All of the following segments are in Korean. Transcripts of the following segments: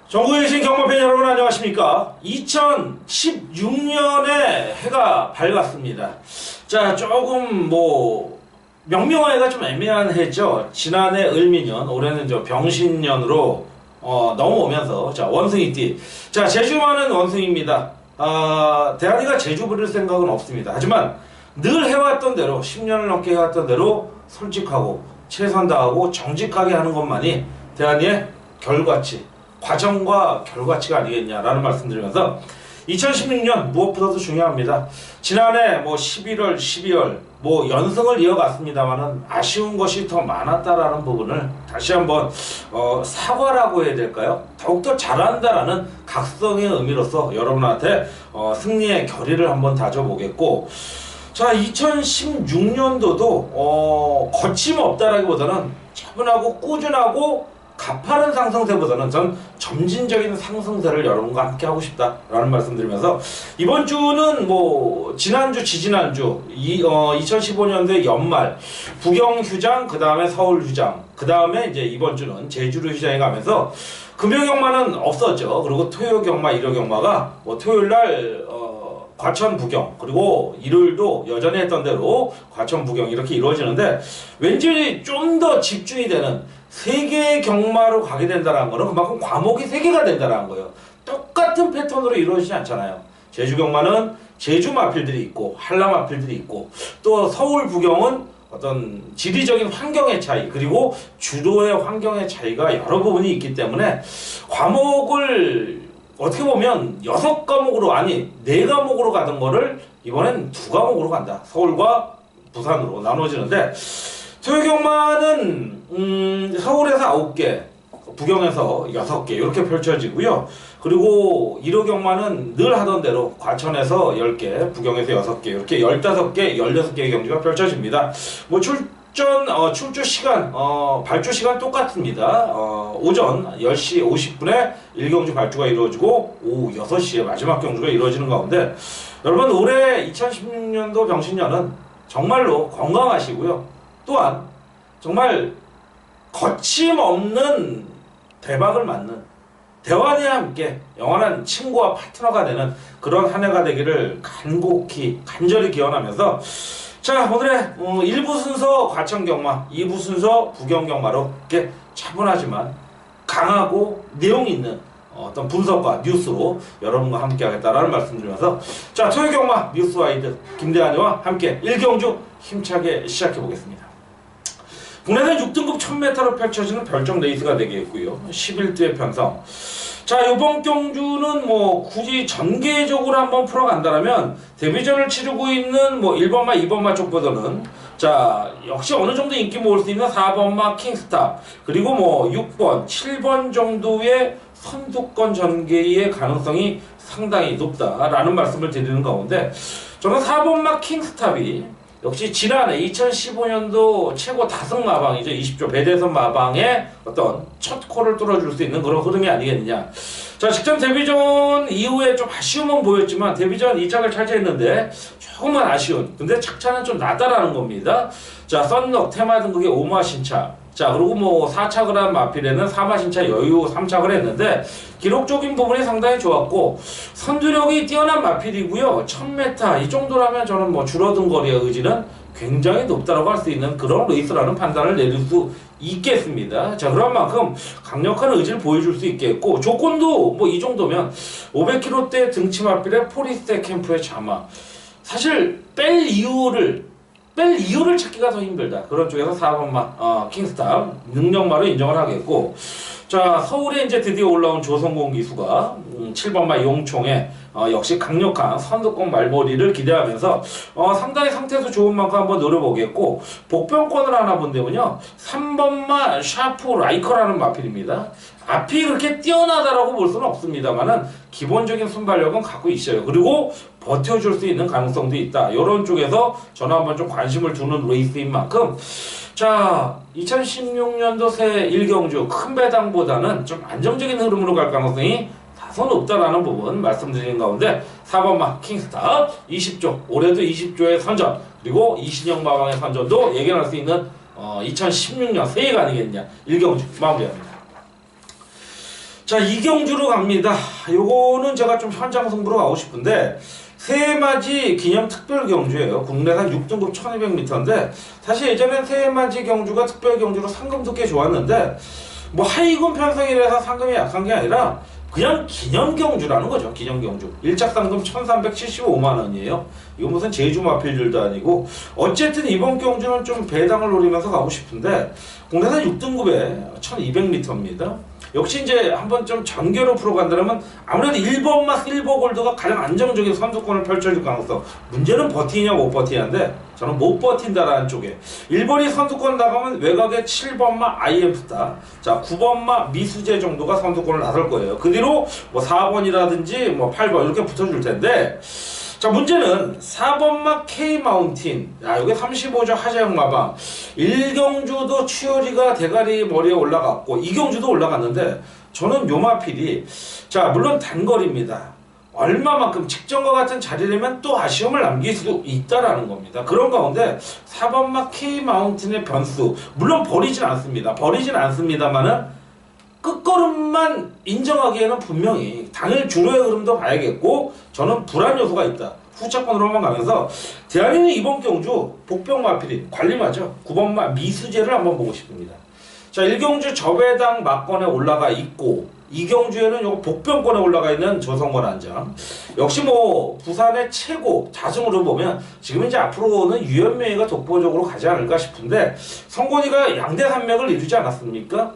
전국에 계신 경마팬 여러분 안녕하십니까? 2016년에 해가 밝았습니다. 자, 조금 명명하기가 좀 애매한 해죠. 지난해 을미년, 올해는 병신년으로 넘어오면서 자, 원숭이띠. 자, 제주만은 원숭이입니다. 대한이가 제주 부릴 생각은 없습니다. 하지만 늘 해왔던 대로 10년을 넘게 해왔던 대로 솔직하고 최선 다하고 정직하게 하는 것만이 대한이의 결과치, 과정과 결과치가 아니겠냐라는 말씀드리면서 2016년 무엇보다도 중요합니다. 지난해 11월, 12월 연승을 이어갔습니다만은 아쉬운 것이 더 많았다라는 부분을 다시 한번 사과라고 해야 될까요? 더욱더 잘한다라는 각성의 의미로서 여러분한테 승리의 결의를 한번 다져보겠고, 자, 2016년도도 거침없다라기보다는 차분하고 꾸준하고 가파른 상승세보다는 전 점진적인 상승세를 여러분과 함께 하고 싶다라는 말씀드리면서, 이번 주는 지난주, 지지난주 2015년도에 연말 부경휴장, 그 다음에 서울휴장, 그 다음에 이제 이번 주는 제주도 휴장에 가면서 금요경마는 없었죠. 그리고 토요경마, 일요경마가 토요일날 과천 부경, 그리고 일요일도 여전히 했던 대로 과천 부경 이렇게 이루어지는데, 왠지 좀 더 집중이 되는 3개의 경마로 가게 된다는 거는 그만큼 과목이 3개가 된다는 거예요. 똑같은 패턴으로 이루어지지 않잖아요. 제주 경마는 제주 마필들이 있고 한라 마필들이 있고, 또 서울 부경은 어떤 지리적인 환경의 차이, 그리고 주도의 환경의 차이가 여러 부분이 있기 때문에 과목을 어떻게 보면 6과목으로, 아니 4과목으로 가던 거를 이번엔 2과목으로 간다. 서울과 부산으로 나눠지는데, 토요경마는 서울에서 9개, 부경에서 6개 이렇게 펼쳐지고요. 그리고 일요경마는 늘 하던 대로 과천에서 10개, 부경에서 6개, 이렇게 15개, 16개의 경기가 펼쳐집니다. 출주 시간, 발주 시간 똑같습니다. 오전 10시 50분에 1경주 발주가 이루어지고 오후 6시에 마지막 경주가 이루어지는 가운데, 여러분 올해 2016년도 병신년은 정말로 건강하시고요. 또한 정말 거침없는 대박을 맞는, 대환이와 함께 영원한 친구와 파트너가 되는 그런 한 해가 되기를 간절히 기원하면서, 자, 오늘의 1부 순서 과천경마, 2부 순서 부경경마로 이렇게 차분하지만 강하고 내용 있는 어떤 분석과 뉴스로 여러분과 함께 하겠다라는 말씀드리면서, 자, 토요경마 뉴스와이드 김대한이와 함께 1경주 힘차게 시작해 보겠습니다. 국내는 6등급 1000m로 펼쳐지는 별정 레이스가 되겠고요. 11두의 편성. 자, 이번 경주는 굳이 전개적으로 한번 풀어간다면 데뷔전을 치르고 있는 1번마, 2번마 쪽보다는, 자, 역시 어느 정도 인기 모을 수 있는 4번마 킹스타, 그리고 6번, 7번 정도의 선두권 전개의 가능성이 상당히 높다라는 말씀을 드리는 가운데, 저는 4번마 킹스탑이 역시 지난해 2015년도 최고 다승 마방이죠. 20조 배대선 마방의 어떤 첫 콜을 뚫어줄 수 있는 그런 흐름이 아니겠느냐. 자, 직전 데뷔전 이후에 좀 아쉬움은 보였지만 데뷔전 2착을 차지했는데 조금만 아쉬운, 근데 착차는 좀 나다라는 겁니다. 자, 썬럭 테마 등극의 5마 신차, 자, 그리고 4착을 한 마필에는 4마 신차 여유 3착을 했는데 기록적인 부분이 상당히 좋았고, 선두력이 뛰어난 마필이고요. 1000m 이 정도라면 저는 줄어든 거리의 의지는 굉장히 높다라고 할 수 있는 그런 레이스라는 판단을 내릴 수 있겠습니다. 자, 그런 만큼 강력한 의지를 보여줄 수 있겠고, 조건도 이 정도면 500km대 등치 마필의 포리스테 캠프의 자마, 사실 뺄 이유를 찾기가 더 힘들다. 그런 쪽에서 4번마 킹스탑 능력마로 인정을 하겠고, 자, 서울에 이제 드디어 올라온 조성공 기수가 7번마 용총에 역시 강력한 선두권 말벌이를 기대하면서 상당히 상태도 좋은 만큼 한번 노려보겠고, 복병권을 하나 본다면요, 3번마 샤프 라이커라는 마필입니다. 앞이 그렇게 뛰어나다라고 볼 수는 없습니다만은 기본적인 순발력은 갖고 있어요. 그리고 버텨줄 수 있는 가능성도 있다. 이런 쪽에서 저는 한번 좀 관심을 두는 레이스인 만큼, 자, 2016년도 새 1경주 큰 배당보다는 좀 안정적인 흐름으로 갈 가능성이 다소 높다라는 부분 말씀드리는 가운데, 4번마 킹스탑 20조, 올해도 20조의 선전, 그리고 이신영 마방의 선전도 예견할 수 있는 2016년 새해가 아니겠냐. 1경주 마무리합니다. 자, 이경주로 갑니다. 요거는 제가 좀 현장 승부로 가고 싶은데 새해맞이 기념 특별 경주예요. 국내산 6등급 1200m인데 사실 예전엔 새해맞이 경주가 특별 경주로 상금도 꽤 좋았는데 뭐 하이군 편성이라서 상금이 약한 게 아니라 그냥 기념 경주라는 거죠. 기념 경주. 1차 상금 1375만 원이에요. 이거 무슨 제주 마필들도 아니고 어쨌든 이번 경주는 좀 배당을 노리면서 가고 싶은데 국내산 6등급에 1200m입니다. 역시 이제 한번 좀 전개로 풀어간다면 아무래도 1번마 실버 골드가 가장 안정적인 선두권을 펼쳐줄 가능성. 문제는 버티냐 못 버티냐인데 저는 못 버틴다라는 쪽에 1번이 선두권 나가면 외곽에 7번마 IM스타, 자 9번마 미수재 정도가 선두권을 나설 거예요. 그 뒤로 뭐 4번이라든지 뭐 8번 이렇게 붙어줄 텐데 자 문제는 4번마 K마운틴, 야 이게 35조 하재영 마방 1경주도 추열이가 대가리 머리에 올라갔고 2경주도 올라갔는데 저는 요 마필이 자 물론 단거리입니다. 얼마만큼 직전과 같은 자리라면 또 아쉬움을 남길 수도 있다라는 겁니다. 그런 가운데 4번마 K마운틴의 변수 물론 버리진 않습니다. 버리진 않습니다만은 끝걸음만 인정하기에는 분명히 당일 주로의 흐름도 봐야겠고 저는 불안 요소가 있다. 후차권으로만 가면서 대한민국 이번 경주 복병마필이 관리마죠. 9번마 미수재를 한번 보고 싶습니다. 자 1경주 저배당 막권에 올라가 있고 2경주에는 요거 복병권에 올라가 있는 조성권 한장. 역시 뭐 부산의 최고 자승으로 보면 지금 이제 앞으로는 유현명이가 독보적으로 가지 않을까 싶은데 성곤이가 양대 산맥을 이루지 않았습니까?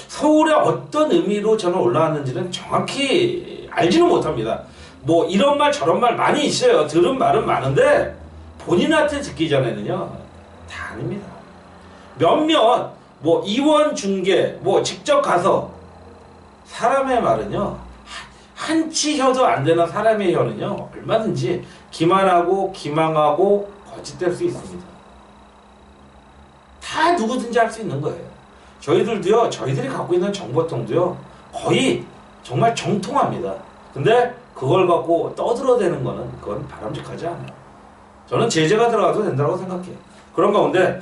서울에 어떤 의미로 저는 올라왔는지는 정확히 알지는 못합니다. 뭐 이런 말 저런 말 많이 있어요. 들은 말은 많은데 본인한테 듣기 전에는요 다 아닙니다. 몇몇 뭐 이원 중계 뭐 직접 가서 사람의 말은요 한치 혀도 안 되는 사람의 혀는요 얼마든지 기만하고 기망하고 거짓될 수 있습니다. 다 누구든지 할 수 있는 거예요. 저희들도요 저희들이 갖고 있는 정보통도요 거의 정말 정통합니다. 근데 그걸 갖고 떠들어대는 거는 그건 바람직하지 않아요. 저는 제재가 들어가도 된다고 생각해요. 그런 가운데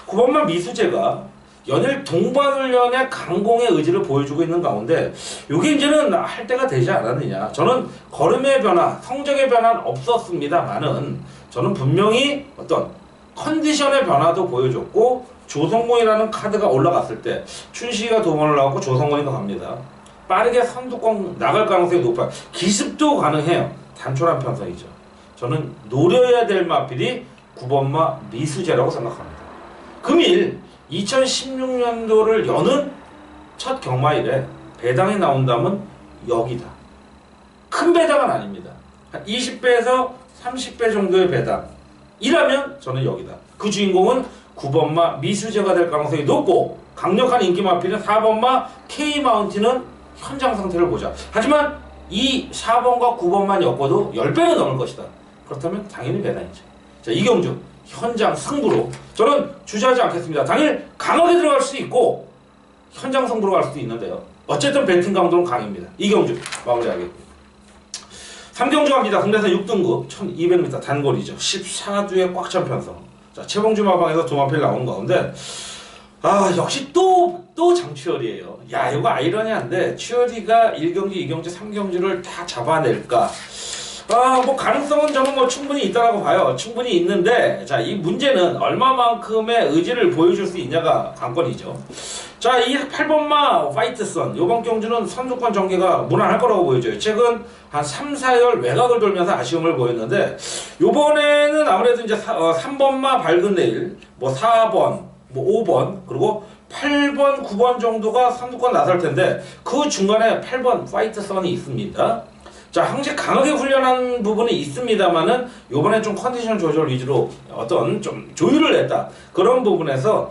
9번만 미수재가 연일 동반훈련의 강공의 의지를 보여주고 있는 가운데 이게 이제는 할 때가 되지 않았느냐. 저는 걸음의 변화, 성적의 변화는 없었습니다만은 저는 분명히 어떤 컨디션의 변화도 보여줬고 조성곤이라는 카드가 올라갔을 때 춘식이가 두 번을 나왔고 조성곤이가 갑니다. 빠르게 선두권 나갈 가능성이 높아요. 기습도 가능해요. 단촐한 편성이죠. 저는 노려야 될 마필이 9번마 미수재라고 생각합니다. 금일 2016년도를 여는 첫 경마일에 배당이 나온다면 여기다. 큰 배당은 아닙니다. 한 20배에서 30배 정도의 배당이라면 저는 여기다. 그 주인공은 9번마 미수재가 될 가능성이 높고 강력한 인기 마필은 4번마 K마운틴은 현장 상태를 보자. 하지만 이 4번과 9번만 엮어도 10배는 넘을 것이다. 그렇다면 당연히 배당이죠. 자, 이경주 현장 승부로 저는 주저하지 않겠습니다. 당일 강하게 들어갈 수도 있고 현장 승부로 갈 수도 있는데요. 어쨌든 배팅 강도는 강입니다. 이경주 마무리하겠습니다. 3경주 갑니다. 국내산 6등급 1200m 단거리죠. 14두에 꽉 찬 편성. 자, 최봉주 마방에서 두 마필 나오는 가운데 역시 또 장추열이에요. 야 이거 아이러니한데 추열이가 1경주, 2경주, 3경주를 다 잡아낼까? 뭐 가능성은 저는 뭐 충분히 있다라고 봐요. 충분히 있는데 자 이 문제는 얼마만큼의 의지를 보여줄 수 있냐가 관건이죠. 자 이 8번마 화이트선 요번 경주는 선두권 전개가 무난할 거라고 보여져요. 최근 한 3, 4열 외곽을 돌면서 아쉬움을 보였는데 요번에는 아무래도 이제 3번마 밝은 내일 뭐 4번 뭐 5번 그리고 8번 9번 정도가 선두권 나설 텐데 그 중간에 8번 화이트선이 있습니다. 자, 항상 강하게 훈련한 부분이 있습니다만은 요번에 좀 컨디션 조절 위주로 어떤 좀 조율을 했다. 그런 부분에서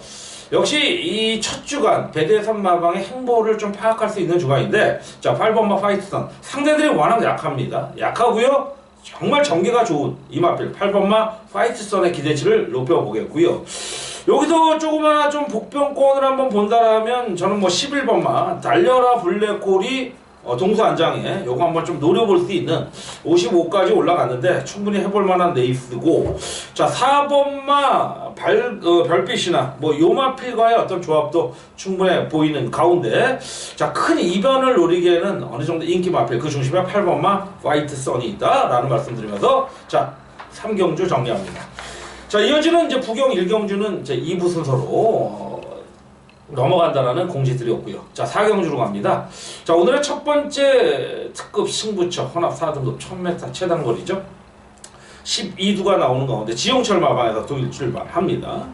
역시 이 첫 주간 배대선 마방의 행보를 좀 파악할 수 있는 주간인데 자, 8번마 화이트선 상대들이 워낙 약합니다. 약하고요. 정말 전개가 좋은 이마필 8번마 화이트선의 기대치를 높여보겠고요. 여기서 조그마한 좀 복병권을 한번 본다라면 저는 뭐 11번마 달려라 블랙홀이 동수 안장에 요거 한번 좀 노려볼 수 있는 55까지 올라갔는데 충분히 해볼 만한 레이스고, 자 4번마 별빛이나 뭐 요마필과의 어떤 조합도 충분해 보이는 가운데, 자 큰 이변을 노리기에는 어느 정도 인기 마필 그 중심에 8번마 화이트 선이 있다라는 말씀드리면서 자 3경주 정리합니다. 자 이어지는 이제 부경 1경주는 이제 2부 순서로 넘어간다라는 공지 드렸고요. 자 4경주로 갑니다. 자 오늘의 첫 번째 특급 승부처 혼합 4등급 1000m 최단거리죠. 12두가 나오는 가운데 지용철 마방에서 독일 출발합니다.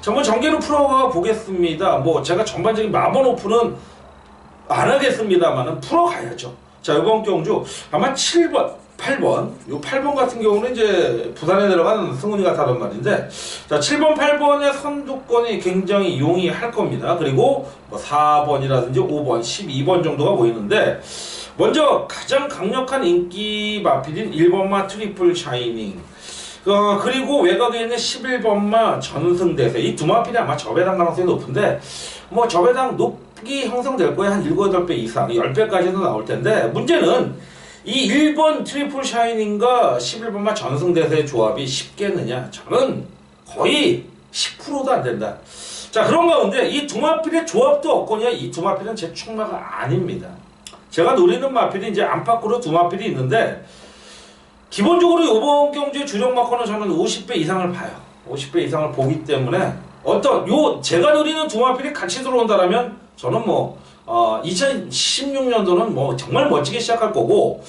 자 한번 전개로 풀어가 보겠습니다. 뭐 제가 전반적인 마번 오픈은 안 하겠습니다만은 풀어가야죠. 자 이번 경주 아마 7번 8번, 요 8번 같은 경우는 이제 부산에 내려가는 승훈이가 타던 말인데, 자 7번, 8번의 선두권이 굉장히 용이할 겁니다. 그리고 뭐 4번이라든지 5번, 12번 정도가 보이는데, 먼저 가장 강력한 인기 마필인 1번마 트리플 샤이닝, 그리고 외곽에 있는 11번마 전승대세, 이 두 마필이 아마 저배당 가능성이 높은데, 뭐 저배당 높게 형성될 거예요. 한 7, 8배 이상, 10배까지도 나올 텐데, 문제는 이 1번 트리플 샤이닝과 11번마 전승대세의 조합이 쉽겠느냐? 저는 거의 10%도 안 된다. 자 그런 가운데 이 두 마필의 조합도 없거냐? 이 두 마필은 제 충마가 아닙니다. 제가 노리는 마필이 이제 안팎으로 두 마필이 있는데, 기본적으로 이번 경주의 주력 마커는 저는 50배 이상을 봐요. 50배 이상을 보기 때문에 제가 노리는 두 마필이 같이 들어온다라면 저는 뭐 2016년도는 뭐 정말 멋지게 시작할 거고,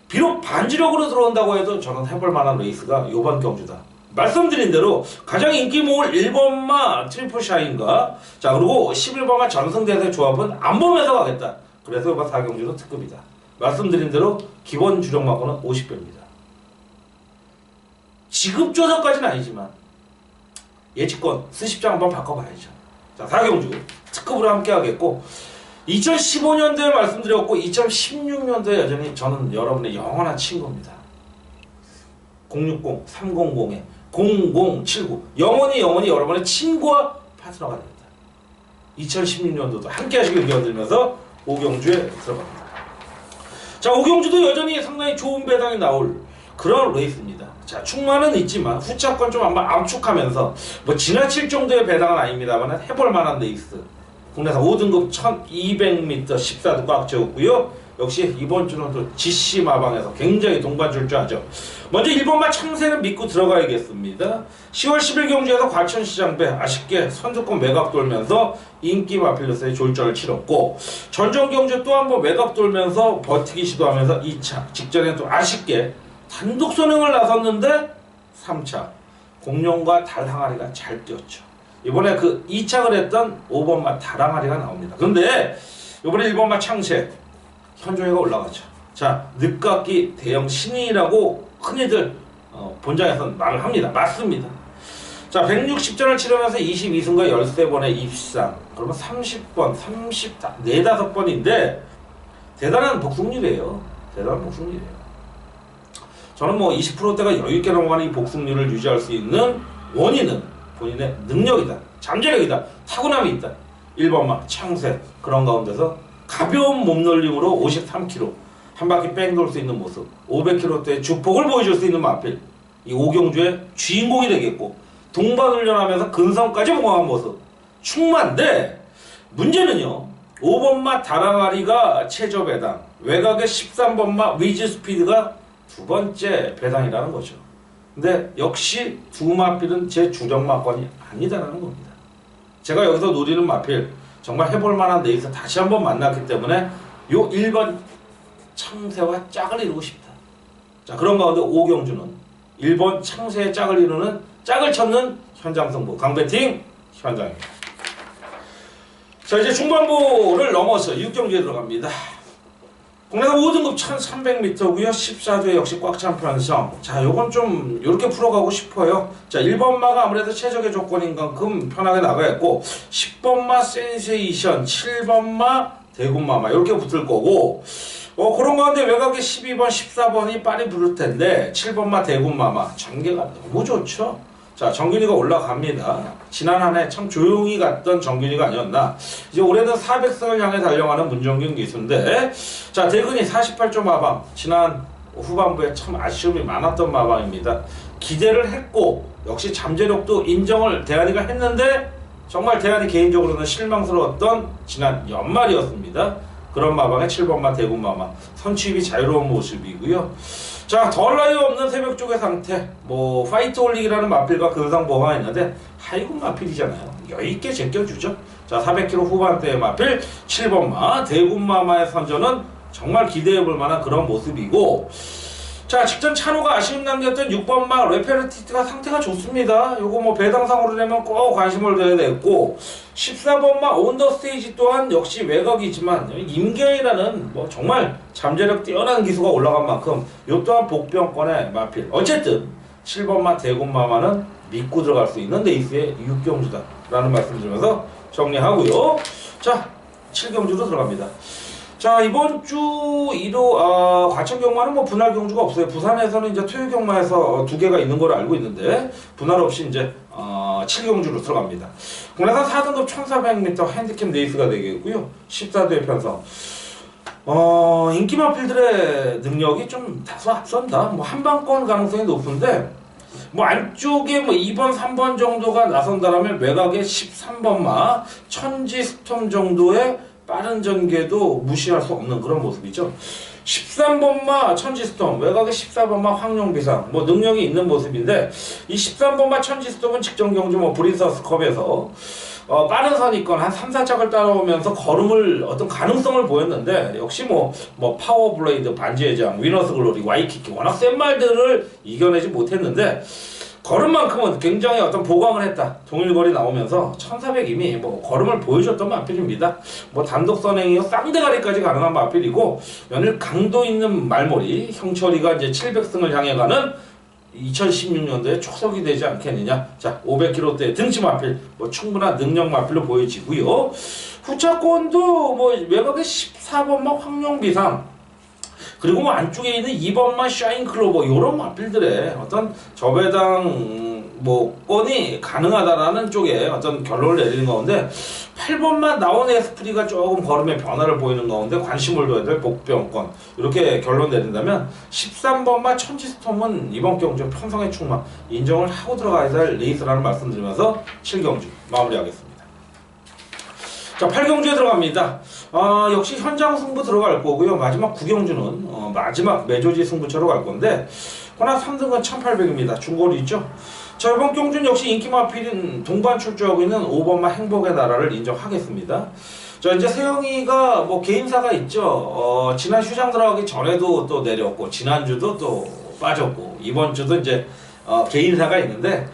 비록 반지력으로 들어온다고 해도 저는 해볼 만한 레이스가 이번 경주다. 말씀드린 대로 가장 인기 모을 1번마 트리플 샤인과 자 그리고 11번마 전승대세 조합은 안 보면서 가겠다. 그래서 이번 4경주는 특급이다. 말씀드린 대로 기본 주력 마고는 50배입니다. 지급 조사까지는 아니지만 예측권 수십장 한번 바꿔봐야죠. 자 4경주 특급으로 함께 하겠고, 2015년도에 말씀드렸고 2016년도에 여전히 저는 여러분의 영원한 친구입니다. 060-300에 0079 영원히 여러분의 친구와 파트너가 됩니다. 2016년도도 함께 하시길 기원드리면서 5경주에 들어갑니다. 자 5경주도 여전히 상당히 좋은 배당이 나올 그런 레이스입니다. 자 충마는 있지만 후차권 좀 한번 압축하면서 뭐 지나칠 정도의 배당은 아닙니다만 해볼 만한 레이스. 국내산 5등급 1200m 14도 꽉 채웠고요. 역시 이번 주는 또 GC 마방에서 굉장히 동반출주하죠. 먼저 1번마 창세는 믿고 들어가야겠습니다. 10월 10일 경주에서 과천시장배 아쉽게 선두권 외곽 돌면서 인기 마필로서의 졸전을 치렀고, 전전 경주 또 한 번 외곽 돌면서 버티기 시도하면서 2차 직전에 또 아쉽게 단독 선행을 나섰는데 3차 공룡과 달 항아리가 잘 뛰었죠. 이번에 그 2착을 했던 5번마 다랑아리가 나옵니다. 그런데 이번에 1번마 창세 현조회가 올라가죠. 자 늦깎이 대형 신인이라고 흔히들 본장에서는 말을 합니다. 맞습니다. 자 160전을 치르면서 22승과 13번의 입상, 그러면 30번 4~5번인데 대단한 복승률이에요. 저는 뭐 20%대가 여유있게 넘어가는 이 복승률을 유지할 수 있는 원인은 본인의 능력이다, 잠재력이다, 타고남이 있다. 1번마 창세 그런 가운데서 가벼운 몸놀림으로 53km 한 바퀴 뺑 돌 수 있는 모습, 500km대의 주폭을 보여줄 수 있는 마필, 이 5경주의 주인공이 되겠고, 동반훈련하면서 근성까지 봉합한 모습 충만한데, 문제는요 5번마 다랑아리가 최저 배당, 외곽의 13번마 위즈 스피드가 두 번째 배당이라는 거죠. 근데 역시 두 마필은 제 주력 마건이 아니다라는 겁니다. 제가 여기서 노리는 마필 정말 해볼 만한 레이스 다시 한번 만났기 때문에 요 1번 창세와 짝을 이루고 싶다. 자 그런 가운데 5경주는 1번 창세의 짝을 이루는, 짝을 찾는 현장승부 강배팅 현장입니다. 자 이제 중반부를 넘어서 6경주에 들어갑니다. 국내산 5등급 1300m고요. 14도에 역시 꽉 찬 편성. 자, 요건 좀 요렇게 풀어가고 싶어요. 자, 1번마가 아무래도 최적의 조건인 만큼 편하게 나가야겠고, 10번마 센세이션, 7번마 대군마마 요렇게 붙을 거고, 그런 가운데 외곽에 12번, 14번이 빨리 부를 텐데 7번마 대군마마 전개가 너무 좋죠. 자, 정균이가 올라갑니다. 지난 한 해 참 조용히 갔던 정균이가 아니었나. 이제 올해는 400승을 향해 달려가는 문정균 기수인데, 자, 대근이 48조 마방. 지난 후반부에 참 아쉬움이 많았던 마방입니다. 기대를 했고, 역시 잠재력도 인정을 대한이가 했는데, 정말 대한이 개인적으로는 실망스러웠던 지난 연말이었습니다. 그런 마방의 7번마 대군마방. 선취입이 자유로운 모습이고요. 자, 덜 나위 없는 새벽 쪽의 상태. 뭐 파이트 올릭이라는 마필과 근상 보강이 있는데 하이군 마필이잖아요. 여유있게 제껴주죠. 자, 400km 후반대의 마필 7번마 대군마마의 선전은 정말 기대해볼 만한 그런 모습이고, 자, 직전 찬호가 아쉬움 남겼던 6번마 레페르티트가 상태가 좋습니다. 요거 뭐 배당상으로 되면 꼭 관심을 둬야 되겠고, 14번마 온더스테이지 또한 역시 외곽이지만 임계이라는 뭐 정말 잠재력 뛰어난 기수가 올라간 만큼 요 또한 복병권의 마필. 어쨌든 7번마 대군마마는 믿고 들어갈 수 있는 레이스의 6경주다라는 말씀 드리면서 정리하고요. 자, 7경주로 들어갑니다. 자, 이번 주 1호 과천 경마는 뭐 분할 경주가 없어요. 부산에서는 이제 토요 경마에서 2개가 있는 걸로 알고 있는데 분할 없이 이제 7경주로 들어갑니다. 국내산 4등급 1400m 핸디캡 레이스가 되겠고요. 14대 편성. 인기 마필들의 능력이 좀 다소 앞선다. 뭐 한방권 가능성이 높은데, 뭐 안쪽에 뭐 2번, 3번 정도가 나선다라면 외곽에 13번마 천지 스톰 정도의 빠른 전개도 무시할 수 없는 그런 모습이죠. 13번마 천지스톰, 외곽의 14번마 황룡비상, 뭐 능력이 있는 모습인데, 이 13번마 천지스톰은 직전 경주 뭐 브리서스컵에서 빠른 선입권 한 3, 4착을 따라오면서 걸음을 어떤 가능성을 보였는데, 역시 뭐 파워블레이드, 반지의 장, 위너스 글로리, 와이키키 워낙 센 말들을 이겨내지 못했는데, 걸음만큼은 굉장히 어떤 보강을 했다. 동일거리 나오면서 1400 이미 뭐 걸음을 보여줬던 마필입니다. 뭐 단독 선행이요 쌍대가리까지 가능한 마필이고, 연일 강도 있는 말머리 형철이가 이제 700승을 향해 가는 2016년도에 초석이 되지 않겠느냐. 자, 500km대 등치 마필, 뭐 충분한 능력 마필로 보여지고요. 후차권도 뭐 외곽에 14번마 황룡비상, 그리고 뭐 안쪽에 있는 2번마 샤인클로버, 요런 마필들의 어떤 저배당 뭐 건이 가능하다라는 쪽에 어떤 결론을 내리는 가운데, 8번마 나온 에스프리가 조금 걸음의 변화를 보이는 가운데 관심을 둬야 될 복병권, 이렇게 결론 내린다면 13번마 천지스톰은 이번 경주 편성의 충만 인정을 하고 들어가야 될 레이스라는 말씀드리면서 7경주 마무리하겠습니다. 자, 8경주에 들어갑니다. 역시 현장 승부 들어갈 거고요. 마지막 9경주는 마지막 매조지 승부처로 갈 건데, 혼합 3등은 1800입니다. 중거리 있죠? 자, 이번 경주는 역시 인기 마필인 동반 출조하고 있는 5번마 행복의 나라를 인정하겠습니다. 자, 이제 세영이가 뭐 개인사가 있죠. 지난 휴장 들어가기 전에도 또 내렸고, 지난주도 또 빠졌고, 이번 주도 이제 개인사가 있는데,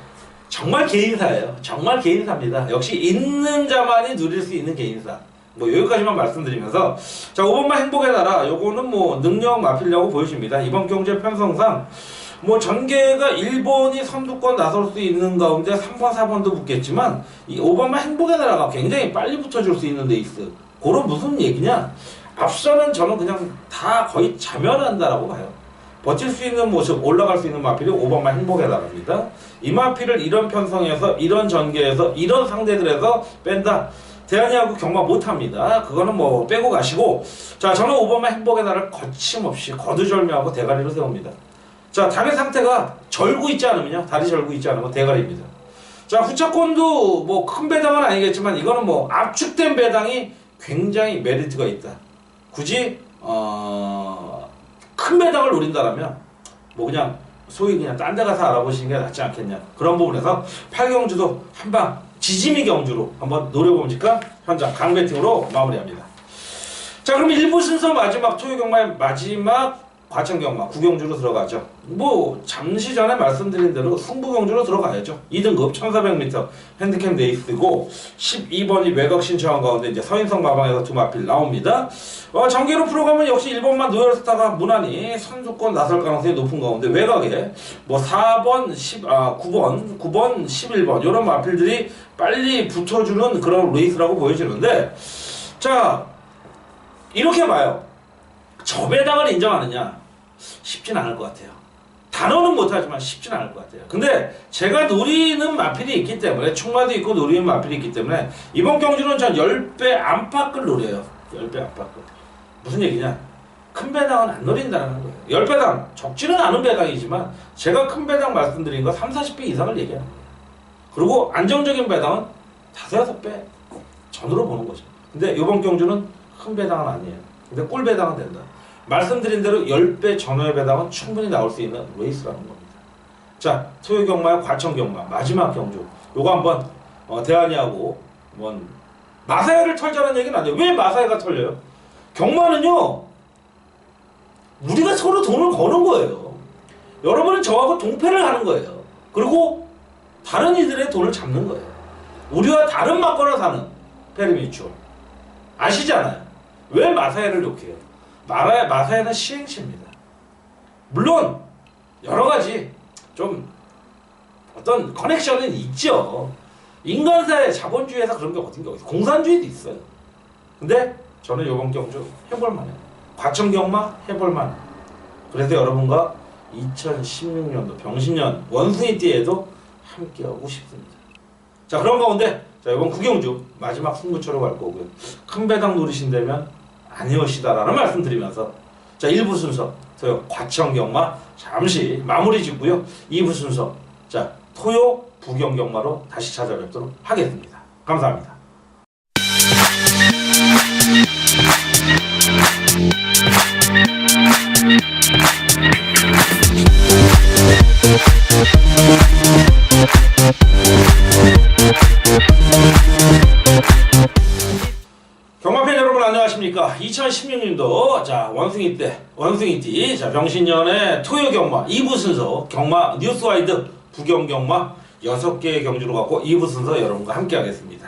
정말 개인사예요. 정말 개인사입니다. 역시 있는 자만이 누릴 수 있는 개인사. 뭐 여기까지만 말씀드리면서, 자, 5번마 행복의 나라, 요거는 뭐 능력 마필이라고 보여집니다. 이번 경제 편성상 뭐 전개가 1번이 선두권 나설 수 있는 가운데 3번, 4번도 붙겠지만, 이 5번마 행복의 나라가 굉장히 빨리 붙어줄 수 있는 레이스. 그런 무슨 얘기냐? 앞서는 저는 그냥 다 거의 자멸한다라고 봐요. 버틸 수 있는 모습, 올라갈 수 있는 마필이 5번마 행복의 나라입니다. 이 마필을 이런 편성에서, 이런 전개에서, 이런 상대들에서 뺀다. 대한이하고 경마 못합니다. 그거는 뭐 빼고 가시고, 자, 저는 5번마 행복의 나라를 거침없이 거두절미하고 대가리로 세웁니다. 자, 당의 상태가 절고 있지 않으면요, 다리 절고 있지 않으면 대가리입니다. 자, 후차권도 뭐 큰 배당은 아니겠지만, 이거는 뭐 압축된 배당이 굉장히 메리트가 있다. 굳이 큰 배당을 노린다라면 뭐 그냥 소위 그냥 딴 데 가서 알아보시는 게 낫지 않겠냐. 그런 부분에서 8경주도 한방 지짐이 경주로 한번 노려봅니까? 현장 강배팅으로 마무리합니다. 자, 그럼 1부 순서 마지막 토요 경마의 마지막 과천 경마 9경주로 들어가죠. 뭐 잠시 전에 말씀드린 대로 승부 경주로 들어가야죠. 2등급 1400m 핸디캡 레이스고, 12번이 외곽 신청한 가운데 이제 서인성 마방에서 두 마필 나옵니다. 전개로 프로그램은 역시 1번만 노열스타가 무난히 선두권 나설 가능성이 높은 가운데, 외곽에 뭐 4번, 9번, 11번 이런 마필들이 빨리 붙어주는 그런 레이스라고 보여지는데, 자, 이렇게 봐요. 저배당을 인정하느냐? 쉽진 않을 것 같아요. 단어는 못하지만 쉽진 않을 것 같아요. 근데 제가 노리는 마필이 있기 때문에 충마도 있고 노리는 마필이 있기 때문에 이번 경주는 전 10배 안팎을 노려요. 10배 안팎을. 무슨 얘기냐? 큰 배당은 안 노린다는 거예요. 10배당 적지는 않은 배당이지만 제가 큰 배당 말씀드린 거 3, 40배 이상을 얘기하는 거예요. 그리고 안정적인 배당은 5, 6배 전으로 보는 거죠. 근데 이번 경주는 큰 배당은 아니에요. 근데 꿀 배당은 된다. 말씀드린 대로 10배 전후의 배당은 충분히 나올 수 있는 레이스라는 겁니다. 자, 토요경마와 과천경마 마지막 경주 요거 한번 대한이하고 마사야를 털자는 얘기는 안 돼요. 왜 마사야가 털려요? 경마는요 우리가 서로 돈을 거는 거예요. 여러분은 저하고 동패를 하는 거예요. 그리고 다른 이들의 돈을 잡는 거예요. 우리와 다른 막걸나 사는 페르미추어 아시잖아요. 왜 마사야를 욕해요? 마사야는 시행시입니다. 물론 여러가지 좀 어떤 커넥션은 있죠. 인간사회 자본주의에서 그런 게 어떤 게 어딨어요. 공산주의도 있어요. 근데 저는 이번 경주 해볼만해요. 과천경마 해볼만해요. 그래서 여러분과 2016년도 병신년 원숭이띠에도 함께하고 싶습니다. 자, 그런 가운데 자, 이번 구경주 마지막 승부처로 갈 거고요. 큰 배당 노리신다면 아니오시다라는 말씀 드리면서 자, 1부 순서 토요 과천경마 잠시 마무리 짓고요. 2부 순서 자, 토요 부경경마로 다시 찾아뵙도록 하겠습니다. 감사합니다. 경마팬 여러분 안녕하십니까? 2016년도 자 원숭이띠 자 병신년의 토요 경마 2부 순서 경마 뉴스와이드 부경경마 6개의 경주로 갖고 2부 순서 여러분과 함께 하겠습니다.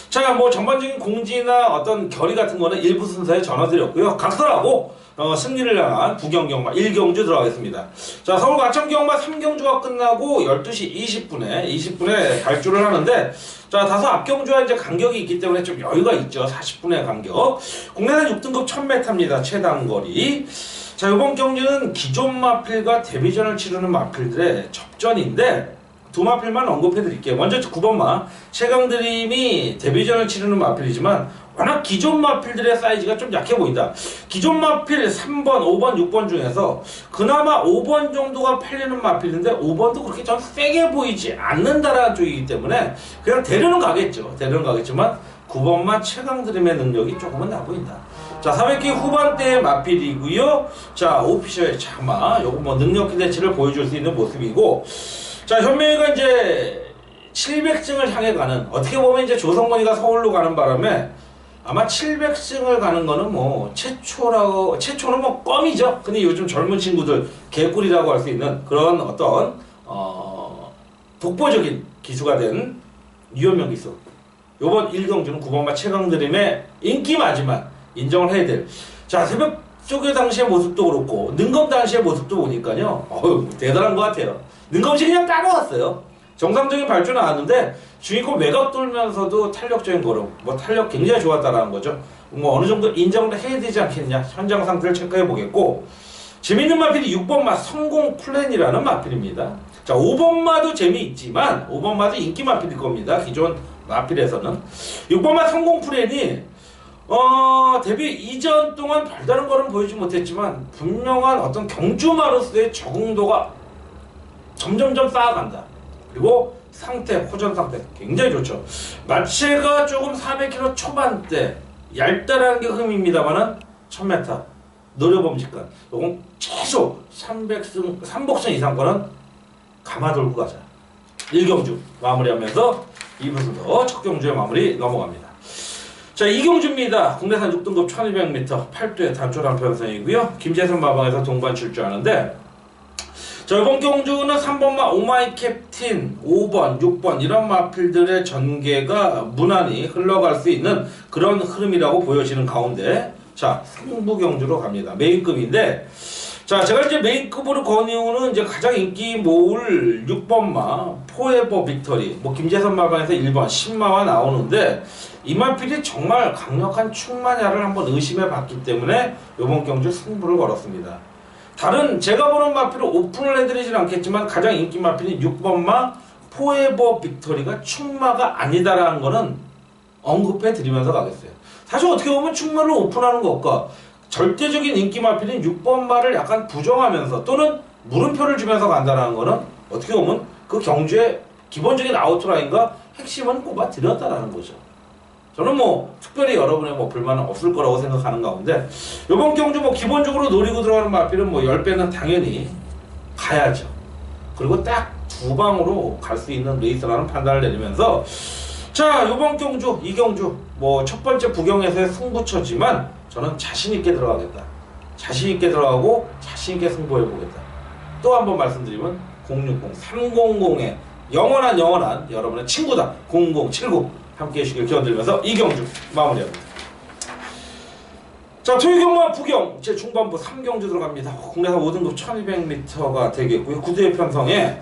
자, 뭐 전반적인 공지나 어떤 결의 같은 거는 1부 순서에 전화드렸고요. 각설하고 승리를 향한 부경경마 1경주 들어가겠습니다. 자, 서울 과천경마 3경주가 끝나고 12시 20분에 발주를 하는데 자, 다소 앞경주와 이제 간격이 있기 때문에 좀 여유가 있죠. 40분의 간격. 국내산 6등급 1000m입니다. 최단거리. 자, 이번 경주는 기존 마필과 데뷔전을 치르는 마필들의 접전인데 두 마필만 언급해 드릴게요. 먼저 9번마 최강드림이 데뷔전을 치르는 마필이지만 워낙 기존 마필들의 사이즈가 좀 약해 보인다. 기존 마필 3번, 5번, 6번 중에서 그나마 5번 정도가 팔리는 마필인데 5번도 그렇게 좀 세게 보이지 않는다라는 쪽이기 때문에 그냥 데려는 가겠죠. 데려는 가겠지만 9번마 최강드림의 능력이 조금은 나 보인다. 자, 400기 후반대의 마필이고요. 자, 오피셜 자마 요거 뭐 능력 기대치를 보여줄 수 있는 모습이고 자, 현명이가 이제 700승을 향해 가는 어떻게 보면 이제 조성건이가 서울로 가는 바람에 아마 700승을 가는 거는 뭐 최초는 뭐 껌이죠. 근데 요즘 젊은 친구들 개꿀이라고 할 수 있는 그런 어떤 독보적인 기수가 된 유현명 기수. 요번 1경주는 9번마 최강드림의 인기마지만 인정을 해야 될. 자, 새벽 쪽의 당시의 모습도 그렇고 능검 당시의 모습도 보니까요. 대단한 것 같아요. 능검씨 그냥 따라왔어요. 정상적인 발주 나왔는데 주인공 외곽 돌면서도 탄력적인 걸음, 뭐 탄력 굉장히 좋았다라는 거죠. 뭐 어느 정도 인정을 해야 되지 않겠냐. 현장 상태를 체크해 보겠고 재밌는 마필이 6번마 성공 플랜이라는 마필입니다. 자, 5번마도 재미있지만 5번마도 인기 마필일 겁니다. 기존 마필에서는 6번마 성공 플랜이 데뷔 이전 동안 별다른 걸음 보이지 못했지만 분명한 어떤 경주마로서의 적응도가 점점점 쌓아간다. 그리고 호전 상태 굉장히 좋죠. 마체가 조금 400km 초반대 얇다라는 게 흠입니다만은 1000m 노려봄직간 요건 최소 300승 3복승 이상권은 감아돌고 가자. 1경주 마무리하면서 2부 순서 첫 경주의 마무리 넘어갑니다. 자, 2경주입니다. 국내산 6등급 1200m 8대 단촐 한 편성이고요. 김재선 마방에서 동반 출주하는데 자, 이번 경주는 3번마 오마이 캡틴 5번, 6번 이런 마필들의 전개가 무난히 흘러갈 수 있는 그런 흐름이라고 보여지는 가운데 자, 승부 경주로 갑니다. 메인급인데 자, 제가 이제 메인급으로 권유는 이제 가장 인기 모을 6번마 포에버 빅터리 뭐 김재선 마방에서 1번 10마와 나오는데 이 마필이 정말 강력한 충마냐를 한번 의심해 봤기 때문에 이번 경주 승부를 걸었습니다. 다른 제가 보는 마필을 오픈을 해드리진 않겠지만 가장 인기 마필인 6번마 포에버 빅토리가 충마가 아니다라는 거는 언급해 드리면서 가겠어요. 사실 어떻게 보면 충마를 오픈하는 것과 절대적인 인기 마필인 6번마를 약간 부정하면서 또는 물음표를 주면서 간다는 거는 어떻게 보면 그 경주의 기본적인 아웃라인과 핵심은 꼽아 드렸다라는 거죠. 저는 뭐 특별히 여러분의 뭐 불만은 없을 거라고 생각하는 가운데 이번 경주 뭐 기본적으로 노리고 들어가는 마필은 뭐 10배는 당연히 가야죠. 그리고 딱 두 방으로 갈 수 있는 레이스라는 판단을 내리면서 자 이번 경주 이 경주 뭐 첫 번째 부경에서의 승부처지만 저는 자신 있게 들어가겠다. 자신 있게 들어가고 자신 있게 승부해 보겠다. 또 한 번 말씀드리면 060 300의 영원한 여러분의 친구다 0079 함께 해주시길 기원드리면서 이 경주 마무리합니다. 자 토요경마 부경 제 중반부 3경주 들어갑니다. 국내산 5등급 1200m가 되겠고요. 구두의 편성에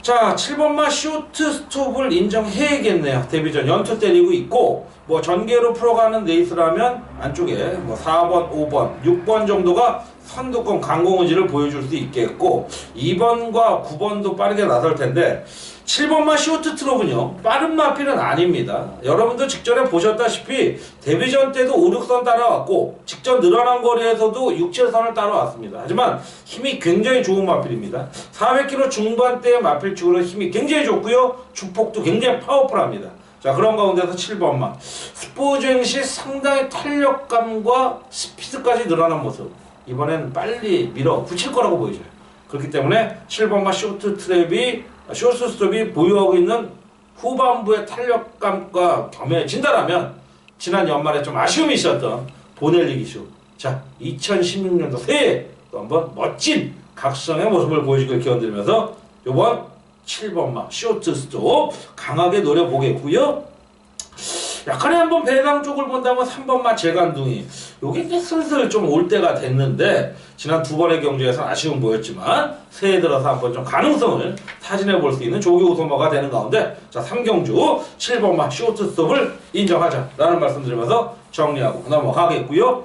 자 7번마 쇼트 스톱을 인정해야겠네요. 데뷔전 연투 때리고 있고 뭐 전개로 풀어가는 레이스라면 안쪽에 뭐 4번, 5번, 6번 정도가 선두권 강공 의지를 보여줄 수 있겠고 2번과 9번도 빠르게 나설 텐데 7번마 쇼트 트롭은요 빠른 마필은 아닙니다. 여러분도 직전에 보셨다시피 데뷔전 때도 5, 6선 따라왔고 직전 늘어난 거리에서도 6, 7선을 따라왔습니다. 하지만 힘이 굉장히 좋은 마필입니다. 400km 중반대의 마필축으로 힘이 굉장히 좋고요 주폭도 굉장히 파워풀합니다. 자 그런 가운데서 7번마 스포주행 시 상당히 탄력감과 스피드까지 늘어난 모습 이번엔 빨리 밀어 붙일 거라고 보여져요. 그렇기 때문에 7번마 쇼트 스톱이 보유하고 있는 후반부의 탄력감과 겸해진다라면 지난 연말에 좀 아쉬움이 있었던 보넬리 기수 자 2016년도 새해 또 한번 멋진 각성의 모습을 보여주길 기원드리면서 이번 7번마 쇼트 스톱 강하게 노려보겠고요. 약간의 한번 배당 쪽을 본다면 3번마 재간둥이 요게 이제 슬슬 좀 올 때가 됐는데 지난 두 번의 경주에서 아쉬움 보였지만 새해 들어서 한번 좀 가능성을 타진해 볼 수 있는 조교 소모가 되는 가운데 자 3경주 7번마 쇼트 스톱을 인정하자라는 말씀 드리면서 정리하고 넘어가겠고요.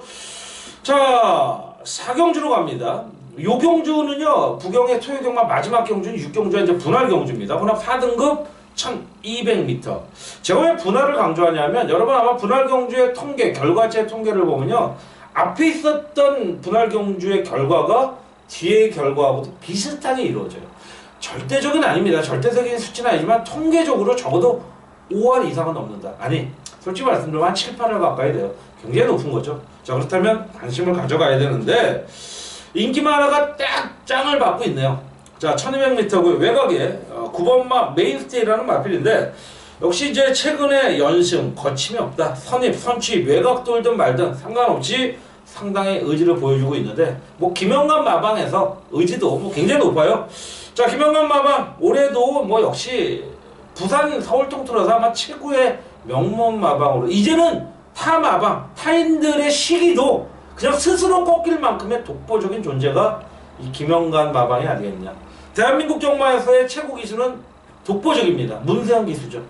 자 4경주로 갑니다. 요 경주는요 부경의 토요경마 마지막 경주는 6경주와 이제 분할 경주입니다. 분할 4등급 1200m. 제가 왜 분할을 강조하냐면 여러분 아마 분할 경주의 통계 결과체 통계를 보면요 앞에 있었던 분할 경주의 결과가 뒤의 결과하고도 비슷하게 이루어져요. 절대적인 아닙니다. 절대적인 수치는 아니지만 통계적으로 적어도 5할 이상은 넘는다. 아니 솔직히 말씀드리면 한 7, 8할 가까이 돼요. 굉장히 높은 거죠. 자 그렇다면 관심을 가져가야 되는데 인기 만화가 딱 짱을 받고 있네요. 자 1200m고요. 외곽에 9번마 메인스테이라는 마필인데 역시 이제 최근에 연승 거침이 없다. 선입, 선취, 외곽 돌든 말든 상관없이 상당히 의지를 보여주고 있는데 뭐 김영관 마방에서 의지도 뭐 굉장히 높아요. 자 김영관 마방 올해도 뭐 역시 부산 서울 통틀어서 아마 최고의 명문 마방으로 이제는 타 마방 타인들의 시기도 그냥 스스로 꺾일 만큼의 독보적인 존재가 이 김영관 마방이 아니겠냐. 대한민국 경마에서의 최고 기수는 독보적입니다. 문세영 기수죠.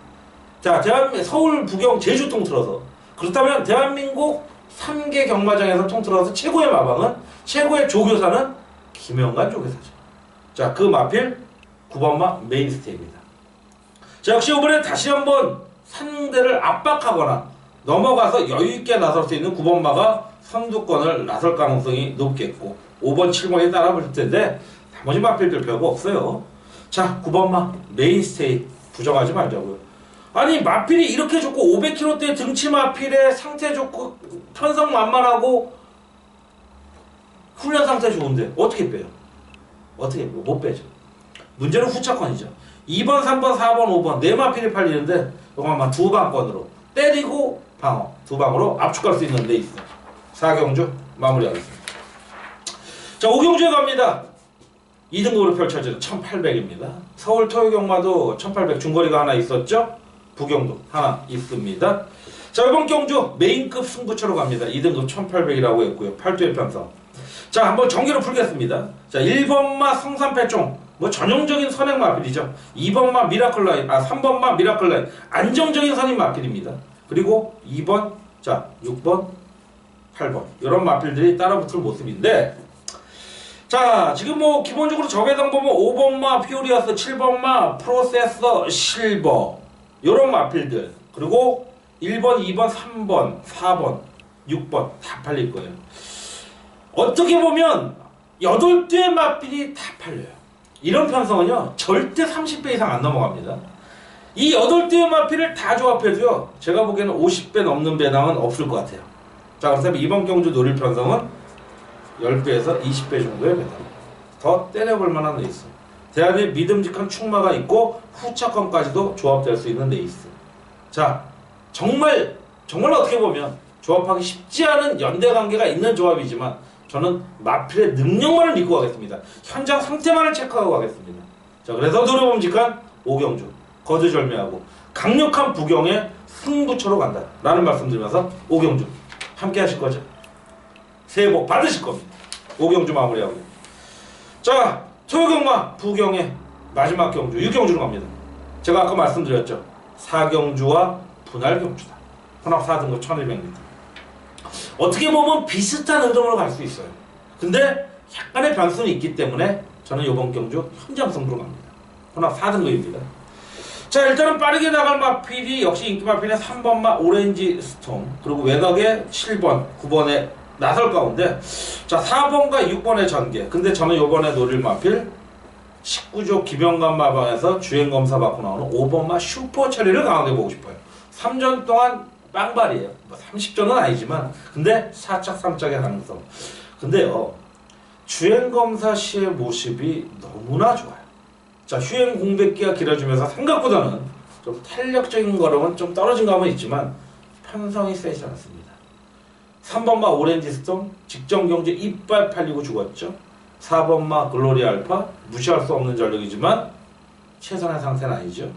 자, 서울, 부경, 제주 통틀어서 그렇다면 대한민국 3개 경마장에서 통틀어서 최고의 마방은 최고의 조교사는 김영관 조교사죠. 자, 그 마필 9번마 메인스테이입니다. 자, 역시 이번에 다시 한번 상대를 압박하거나 넘어가서 여유있게 나설 수 있는 9번마가 선두권을 나설 가능성이 높겠고 5번, 7번이 따라 붙을 텐데 나머지 마필들 별거 없어요. 자 9번마 메인스테이 부정하지 말자고요. 아니 마필이 이렇게 좋고 500kg대 등치 마필에 상태 좋고 편성 만만하고 훈련 상태 좋은데 어떻게 빼요? 어떻게 빼요? 못 빼죠. 문제는 후차권이죠. 2번, 3번, 4번, 5번 네 마필이 팔리는데 이거만 두 방권으로 때리고 방어 두 방으로 압축할 수 있는 레이스 4경주 마무리하겠습니다. 자 5경주에 갑니다. 2등급으로 펼쳐지는 1800입니다. 서울 토요경마도 1800 중거리가 하나 있었죠. 부경도 하나 있습니다. 자 이번 경주 메인급 승부처로 갑니다. 2등급 1800이라고 했고요. 8두의 편성. 자 한번 정기로 풀겠습니다. 자 1번마 성산패총 뭐 전형적인 선행 마필이죠. 2번마 미라클라인 3번마 미라클라인 안정적인 선임 마필입니다. 그리고 2번 자 6번 8번 이런 마필들이 따라붙을 모습인데 자, 지금 뭐 기본적으로 저배당 보면 5번마 퓨리어스, 7번마 프로세서 실버 요런 마필들, 그리고 1번, 2번, 3번, 4번, 6번 다 팔릴 거예요. 어떻게 보면 8대의 마필이 다 팔려요. 이런 편성은요 절대 30배 이상 안 넘어갑니다. 이 8대의 마필을 다 조합해도요 제가 보기에는 50배 넘는 배당은 없을 것 같아요. 자, 그래서 이번 경주 노릴 편성은 10배에서 20배 정도의 배당. 더 때려볼 만한 레이스. 대안에 믿음직한 충마가 있고 후차권까지도 조합될 수 있는 레이스. 자, 정말 어떻게 보면 조합하기 쉽지 않은 연대관계가 있는 조합이지만 저는 마필의 능력만을 믿고 가겠습니다. 현장 상태만을 체크하고 가겠습니다. 자, 그래서 노려봄직한 오경주, 거두절미하고 강력한 부경의 승부처로 간다 라는 말씀 드리면서 오경주 함께 하실 거죠? 새해 복 받으실 겁니다. 오경주 마무리하고. 자, 토요경마 부경의 마지막 경주 6경주로 갑니다. 제가 아까 말씀드렸죠. 4경주와 분할경주다. 혼합 4등급 1100m. 어떻게 보면 비슷한 흐름으로 갈 수 있어요. 근데 약간의 변수는 있기 때문에 저는 이번 경주 현장 승부로 갑니다. 혼합 4등급입니다. 자, 일단은 빠르게 나갈 마필이 역시 인기 마필의 3번마 오렌지 스톰, 그리고 외곽에 7번, 9번에 나설 가운데, 자, 4번과 6번의 전개. 근데 저는 요번에 노릴 마필 19조 기병관 마방에서 주행검사 받고 나오는 5번마 슈퍼 처리를 강하게 보고 싶어요. 3전 동안 빵발이에요. 뭐 30전은 아니지만 근데 4짝 3짝의 가능성. 근데요 주행검사 시의 모습이 너무나 좋아요. 자, 휴행 공백기가 길어지면서 생각보다는 좀 탄력적인 거랑은 좀 떨어진 감은 있지만 편성이 세지 않습니다. 3번마 오렌지 스톰 직전 경주 이빨 팔리고 죽었죠. 4번마 글로리 알파 무시할 수 없는 전력이지만 최선의 상태는 아니죠.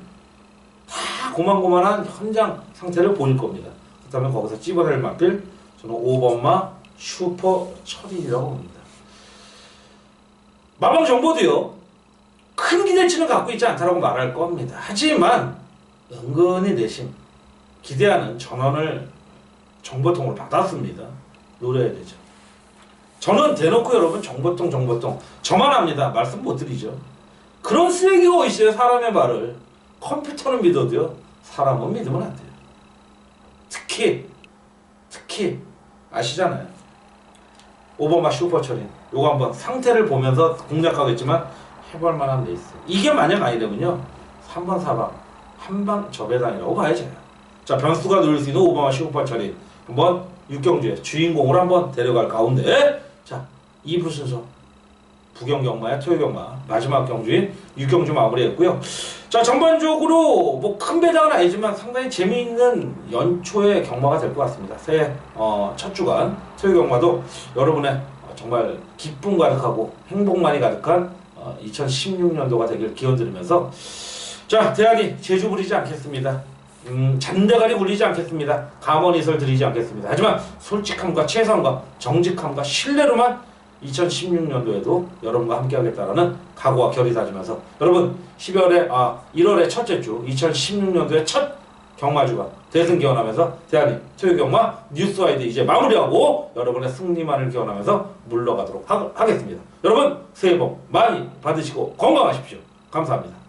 다 고만고만한 현장 상태를 보일 겁니다. 그렇다면 거기서 찝어낼 마필 저는 5번마 슈퍼 처리라고 봅니다. 마방 정보도요 큰 기대치는 갖고 있지 않다라고 말할 겁니다. 하지만 은근히 내심 기대하는 전원을 정보통으로 받았습니다. 노려야 되죠. 저는 대놓고 여러분 정보통 저만 합니다. 말씀 못 드리죠. 그런 쓰레기가 있어요. 사람의 말을. 컴퓨터는 믿어도요 사람은 믿으면 안 돼요. 특히 아시잖아요. 오버마 슈퍼 처리 요거 한번 상태를 보면서 공략하겠지만 해볼 만한 데 있어요. 이게 만약 아니라면요 3번 4방 한방 저배당이라고 봐야죠. 자, 변수가 누릴 수 있는 오버마 슈퍼 처리 한번 6경주의 주인공으로 한번 데려갈 가운데, 자 2부 순서 부경경마야 토요경마 마지막 경주인 6경주 마무리했고요. 자, 전반적으로 뭐 큰 배당은 아니지만 상당히 재미있는 연초의 경마가 될 것 같습니다. 새해 첫 주간 토요경마도 여러분의 정말 기쁨 가득하고 행복만이 가득한 2016년도가 되길 기원드리면서, 자, 대안이 제주 부리지 않겠습니다. 잔대가리 굴리지 않겠습니다. 감언이설 드리지 않겠습니다. 하지만 솔직함과 최선과 정직함과 신뢰로만 2016년도에도 여러분과 함께 하겠다라는 각오와 결의 다지면서 여러분 1월의 첫째 주 2016년도의 첫 경마주간 대승 기원하면서 대한이 토요경마 뉴스와이드 이제 마무리하고 여러분의 승리만을 기원하면서 물러가도록 하겠습니다. 여러분 새해 복 많이 받으시고 건강하십시오. 감사합니다.